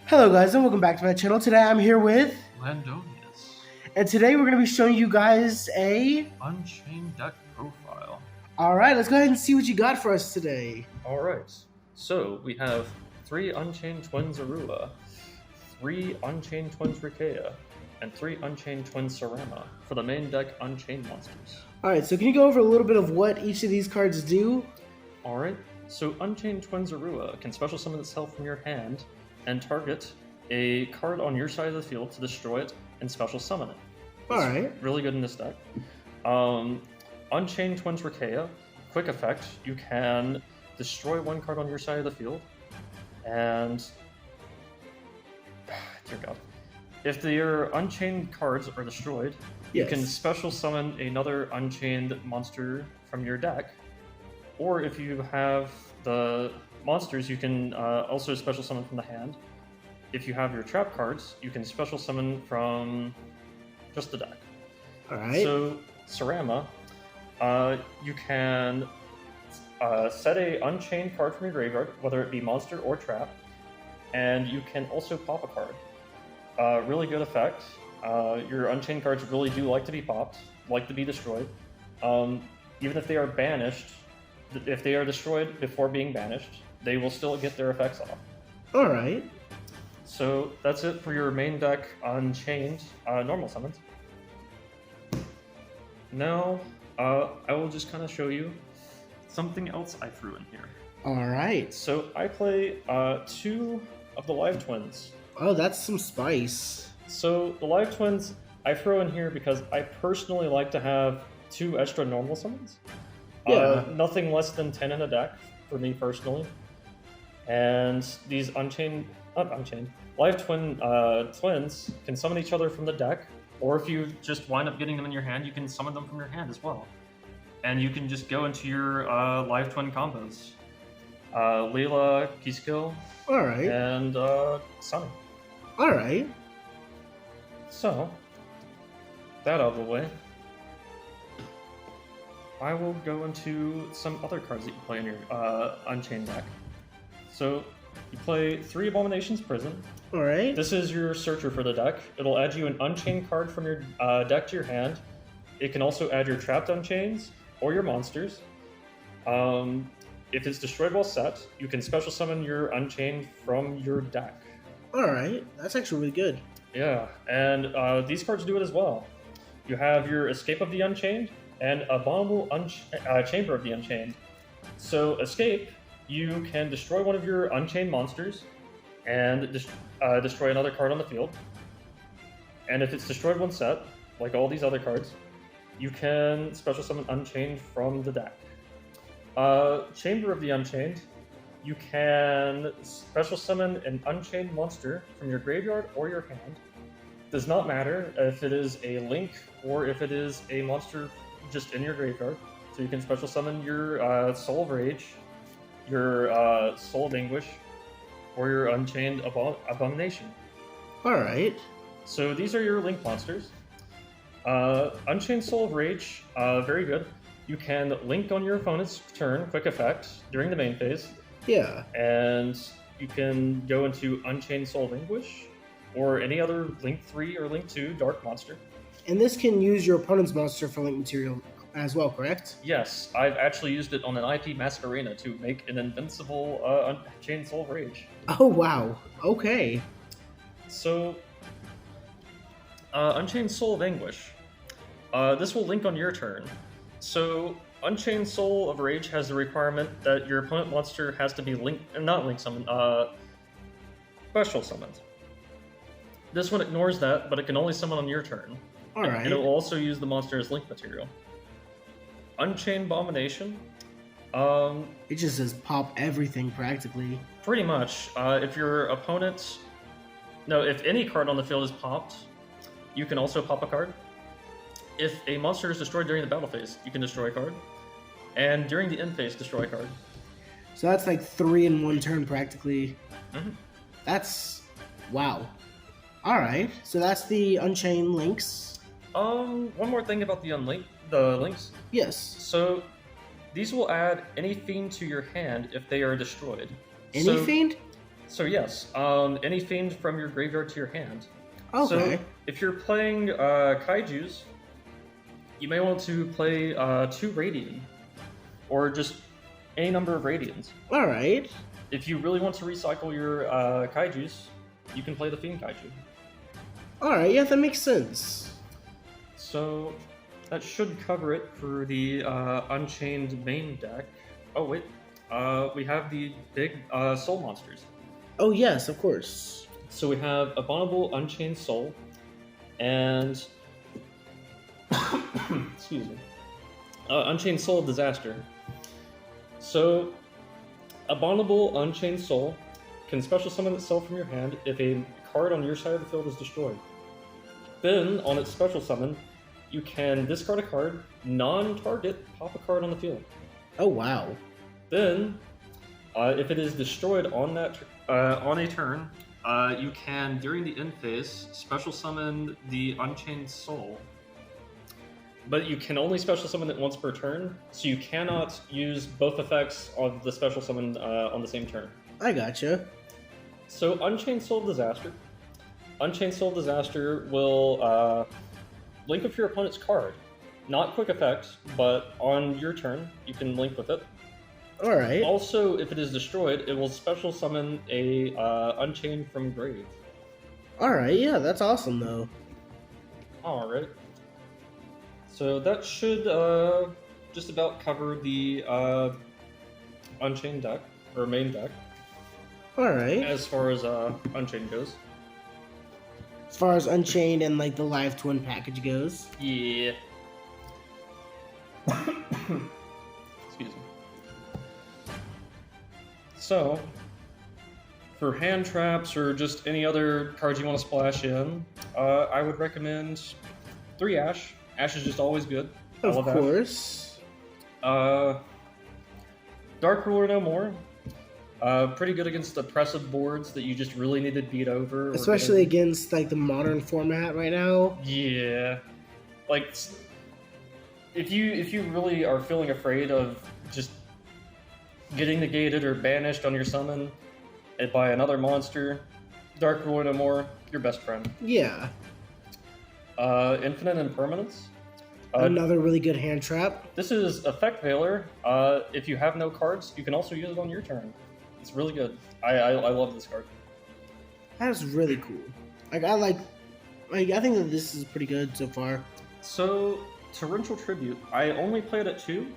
Hello guys and welcome back to my channel. Today I'm here with Landonius. and today we're going to be showing you guys a Unchained deck profile. Alright, let's go ahead and see what you got for us today. Alright, so we have 3 Unchained Twins Arua, 3 Unchained Twins Rikea, and 3 Unchained Twins Sarama for the main deck Unchained monsters. Alright, so can you go over a little bit of what each of these cards do? Alright, so Unchained Twins Arua can special summon itself from your hand and target a card on your side of the field to destroy it and special summon it. Alright. Really good in this deck. Unchained Twins Rikea, quick effect, you can destroy one card on your side of the field, and dear God, if your Unchained cards are destroyed, you can special summon another Unchained monster from your deck, or if you have the monsters, you can also special summon from the hand. If you have your trap cards, you can special summon from just the deck. Alright. So, Sarama, you can set a Unchained card from your graveyard, whether it be monster or trap, and you can also pop a card. Really good effect. Your Unchained cards really do like to be popped, like to be destroyed. Even if they are banished, if they are destroyed before being banished, they will still get their effects off. Alright. So that's it for your main deck Unchained normal summons. Now, I will just kind of show you something else I threw in here. Alright. So I play 2 of the Live Twins. Oh, that's some spice. So the Live Twins I throw in here because I personally like to have 2 extra normal summons. Yeah. Nothing less than 10 in a deck for me personally. And these Live Twins can summon each other from the deck, or if you just wind up getting them in your hand, you can summon them from your hand as well. And you can just go into your Live Twin combos. Leela, Kiskill, Alright. and Sunny. Alright. So, that out of the way, I will go into some other cards that you play in your Unchained deck. So, you play 3 Abominations Prison. Alright. This is your searcher for the deck. It'll add you an Unchained card from your deck to your hand. It can also add your trapped Unchains or your monsters. If it's destroyed while set, you can special summon your Unchained from your deck. Alright. That's actually really good. Yeah, and these cards do it as well. You have your Escape of the Unchained and Abominable Chamber of the Unchained. So, Escape, you can destroy one of your Unchained monsters and destroy another card on the field. And if it's destroyed one set, like all these other cards, you can special summon Unchained from the deck. Chamber of the Unchained, you can special summon an Unchained monster from your graveyard or your hand. Does not matter if it is a link or if it is a monster just in your graveyard. So you can special summon your Soul of Rage, your Soul of Anguish, or your Unchained Abomination. Alright. So these are your link monsters. Unchained Soul of Rage, very good. You can link on your opponent's turn, quick effect, during the main phase. Yeah. And you can go into Unchained Soul of Anguish, or any other Link 3 or Link 2 Dark monster. And this can use your opponent's monster for link material as well, correct? Yes, I've actually used it on an IP Masquerena to make an invincible Unchained Soul of Rage. Oh, wow. Okay. So, Unchained Soul of Anguish. This will link on your turn. So, Unchained Soul of Rage has the requirement that your opponent monster has to be special summoned. This one ignores that, but it can only summon on your turn. Alright. And it will also use the monster as link material. Unchained Abomination. It just says pop everything practically. Pretty much. If any card on the field is popped, you can also pop a card. If a monster is destroyed during the battle phase, you can destroy a card. And during the end phase, destroy a card. So that's like 3 in 1 turn practically. Mm-hmm. That's... wow. Alright, so that's the Unchained links. One more thing about the links. Yes. So, these will add any fiend to your hand if they are destroyed. Any fiend? So yes, any fiend from your graveyard to your hand. Okay. So if you're playing kaijus, you may want to play 2 Radiant, or just any number of Radiants. All right. If you really want to recycle your kaijus, you can play the Fiend Kaiju. All right. Yeah, that makes sense. So that should cover it for the Unchained main deck. Oh wait, we have the big soul monsters. Oh yes, of course. So we have Abominable Unchained Soul, and excuse me, Unchained Soul Disaster. So Abominable Unchained Soul can special summon itself from your hand if a card on your side of the field is destroyed. Then, on its special summon, you can discard a card, non-target, pop a card on the field. Oh wow. Then, if it is destroyed on a turn, you can, during the end phase, special summon the Unchained Soul. But you can only special summon it once per turn, so you cannot use both effects of the special summon on the same turn. I gotcha. So Unchained Soul Disaster. Unchained Soul Disaster will link with your opponent's card. Not quick effect, but on your turn, you can link with it. All right. Also, if it is destroyed, it will special summon a Unchained from grave. All right. Yeah, that's awesome though. Alright. So that should just about cover the Unchained deck, or main deck, All right. as far as Unchained goes. As far as Unchained and like the live twin package goes. Yeah. Excuse me. So, for hand traps or just any other cards you want to splash in, I would recommend 3 Ash. Ash is just always good. I Of love Ash. course. Dark Ruler No More. Pretty good against oppressive boards that you just really need to beat over. Especially against like the modern format right now. Yeah. Like, if you really are feeling afraid of just getting negated or banished on your summon by another monster, Dark Ruler No More, your best friend. Yeah. Infinite Impermanence. Another really good hand trap. This is Effect Veiler. If you have no cards, you can also use it on your turn. It's really good. I love this card. That is really cool. Like I think that this is pretty good so far. So, Torrential Tribute. I only played it 2,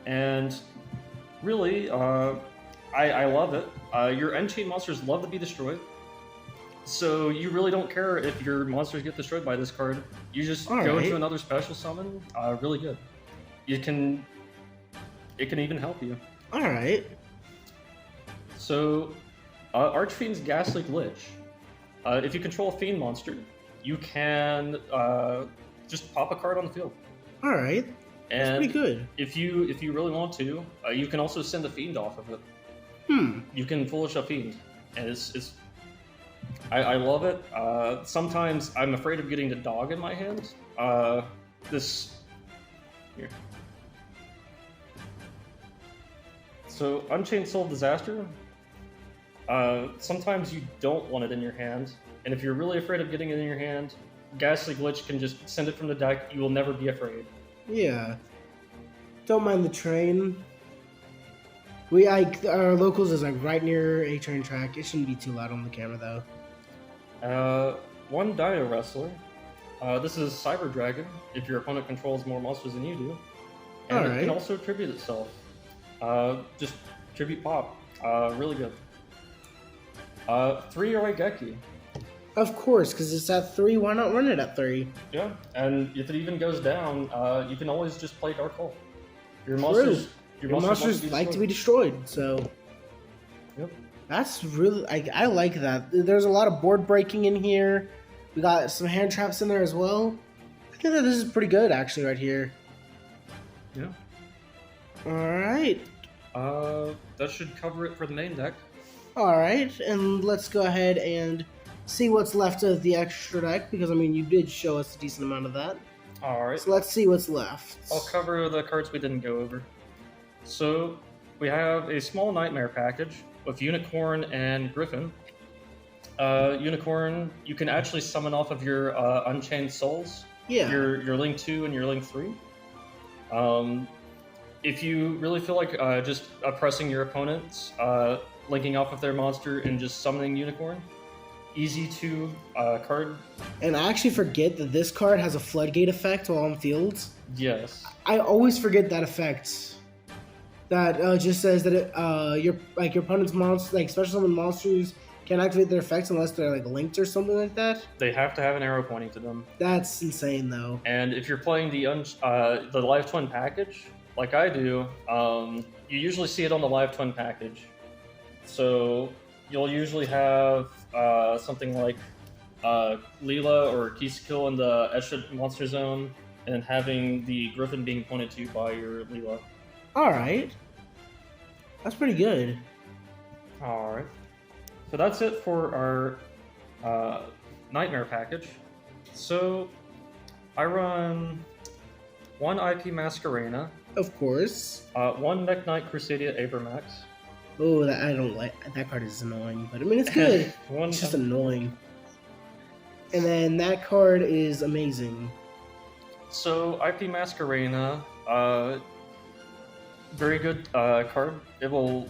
and really, I love it. Your Unchained monsters love to be destroyed, so you really don't care if your monsters get destroyed by this card. You just go into another special summon. Really good. It can even help you. All right. So, Archfiend's Ghastly Glitch. If you control a Fiend monster, you can just pop a card on the field. All right. That's And pretty good. if you really want to, you can also send a Fiend off of it. You can Foolish a Fiend, and I love it. Sometimes I'm afraid of getting the dog in my hand. Here. So Unchained Soul Disaster. Sometimes you don't want it in your hand, and if you're really afraid of getting it in your hand, Ghastly Glitch can just send it from the deck. You will never be afraid. Yeah. Don't mind the train. Our locals is like right near a train track. It shouldn't be too loud on the camera though. One Dino Wrestler. This is Cyber Dragon. If your opponent controls more monsters than you do, and it can also tribute itself. Just tribute pop. Really good. 3 Oregeki. Of course, because it's at 3. Why not run it at 3? Yeah, and if it even goes down, you can always just play Dark Hole. Your monsters monsters like to be destroyed, so Yep. that's really I like that. There's a lot of board breaking in here. We got some hand traps in there as well. I think that this is pretty good actually right here. Yeah. All right. That should cover it for the main deck. All right, and let's go ahead and see what's left of the extra deck because I mean you did show us a decent amount of that. All right. So let's see what's left. I'll cover the cards we didn't go over. So we have a small Nightmare package. with Unicorn and Griffin. Unicorn, you can actually summon off of your Unchained Souls. Yeah. Your Link 2 and your Link 3. If you really feel like just oppressing your opponents, linking off of their monster and just summoning Unicorn, easy to card. And I actually forget that this card has a floodgate effect while on fields. Yes. I always forget that effect. That just says that your opponent's monster, like special summon monsters, can't activate their effects unless they're like linked or something like that. They have to have an arrow pointing to them. That's insane, though. And if you're playing the Live Twin package, like I do, you usually see it on the Live Twin package. So you'll usually have something like Leela or Kiskill in the Eshed monster zone, and then having the Griffin being pointed to by your Leela. Alright. That's pretty good. Alright. So that's it for our Nightmare package. So I run one IP Masquerena. Of course. One Neck Knight Crusadia Abramax. Oh, that I don't like. That card is annoying, but I mean it's good. It's just annoying. And then that card is amazing. So IP Masquerena, very good card. It will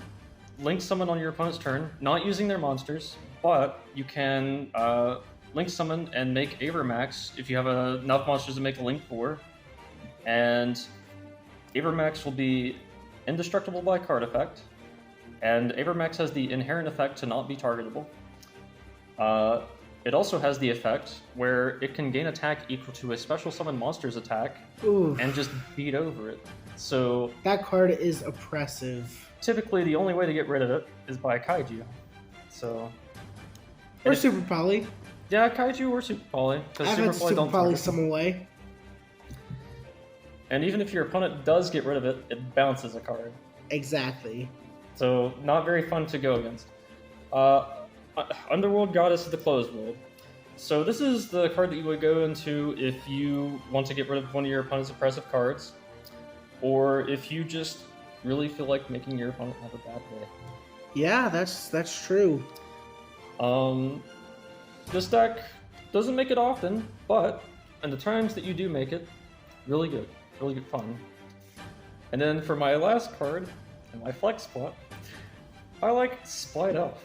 link summon on your opponent's turn, not using their monsters, but you can link summon and make Avermax if you have enough monsters to make a link for. And Avermax will be indestructible by card effect, and Avermax has the inherent effect to not be targetable. It also has the effect where it can gain attack equal to a special summon monster's attack. Oof. And just beat over it. So that card is oppressive. Typically, the only way to get rid of it is by Kaiju. So, or Super Poly. Yeah, Kaiju or Super Poly. I've had Super Poly some way. And even if your opponent does get rid of it, it bounces a card. Exactly. So, not very fun to go against. Underworld Goddess of the Closed World. So this is the card that you would go into if you want to get rid of one of your opponent's oppressive cards, or if you just really feel like making your opponent have a bad day. Yeah, that's true. This deck doesn't make it often, but in the times that you do make it, really good fun. And then for my last card, in my flex spot, I like Splight Elf.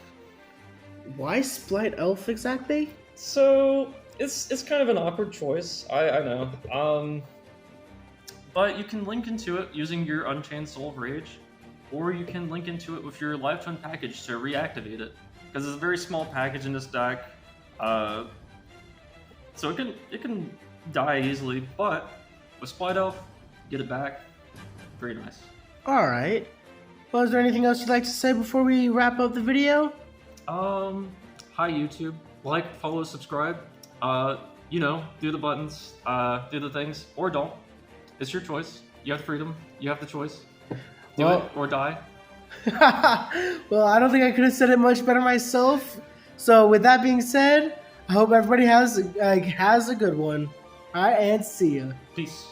Why Splight Elf exactly? So it's kind of an awkward choice, I know. But you can link into it using your Unchained Soul of Rage, or you can link into it with your Live Twin package to reactivate it, because it's a very small package in this deck. So it can die easily, but with Splight Elf, get it back. Very nice. All right. Well, is there anything else you'd like to say before we wrap up the video? Hi YouTube. Like, follow, subscribe. Do the buttons, do the things, or don't. It's your choice. You have the freedom. You have the choice. Do it or die. Well, I don't think I could have said it much better myself. So with that being said, I hope everybody has a good one. All right, and see ya. Peace.